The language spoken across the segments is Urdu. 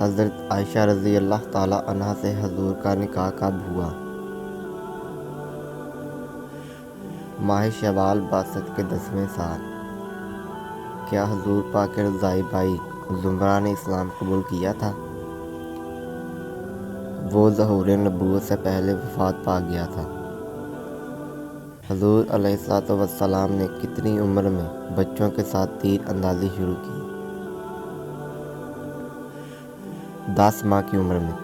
حضرت عائشہ رضی اللہ تعالی عنہا سے حضور کا نکاح کب ہوا؟ ماہ شوال بعثت کے 10ویں سال۔ کیا حضور پاک کے رضاعی بھائی زمرہ نے اسلام قبول کیا تھا؟ وہ ظہور نبوت سے پہلے وفات پا گیا تھا۔ حضور علیہ السلام نے کتنی عمر میں بچوں کے ساتھ تیر اندازی شروع کی؟ 10 ماہ کی عمر میں۔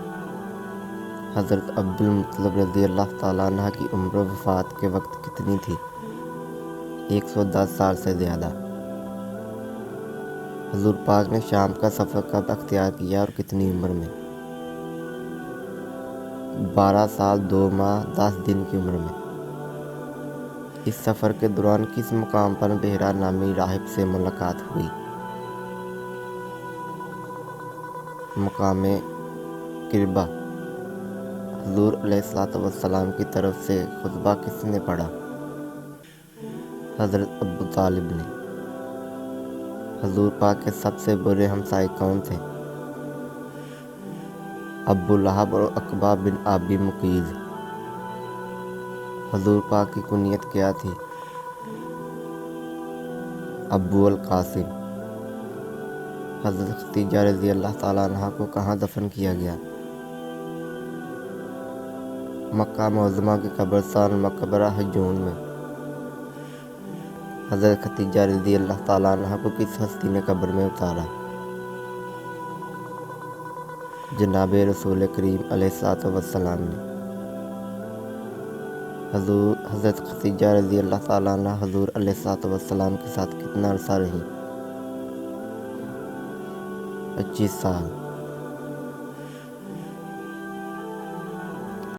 حضرت عبدالمطلب رضی اللہ تعالیٰ عنہ کی عمر وفات کے وقت کتنی تھی؟ 110 سال سے زیادہ۔ حضور پاک نے شام کا سفر کب اختیار کیا اور کتنی عمر میں؟ 12 سال 2 ماہ 10 دن کی عمر میں۔ اس سفر کے دوران کس مقام پر بحیرہ نامی راہب سے ملاقات ہوئی؟ مقام قربہ۔ حضور علیہ السلام کی طرف سے خطبہ کس نے پڑھا؟ حضرت ابو طالب نے۔ حضور پاک کے سب سے برے ہمسائے کون تھے؟ ابو لہب اور عقبہ بن ابی معیط۔ حضور پاک کی کنیت کیا تھی؟ ابو القاسم۔ حضرت خدیجہ رضی اللہ تعالیٰ عنہا کو کہاں دفن کیا گیا؟ مکہ معظمہ کے قبرستان مقبرہ ہجون میں۔ حضرت خدیجہ رضی اللہ تعالیٰ عنہا کو کس ہستی نے قبر میں اتارا؟ جناب رسول کریم علیہ السلام نے۔ حضرت خدیجہ رضی اللہ تعالیٰ عنہ حضور علیہ السلام کے ساتھ کتنا عرصہ رہیں؟ 25 سال۔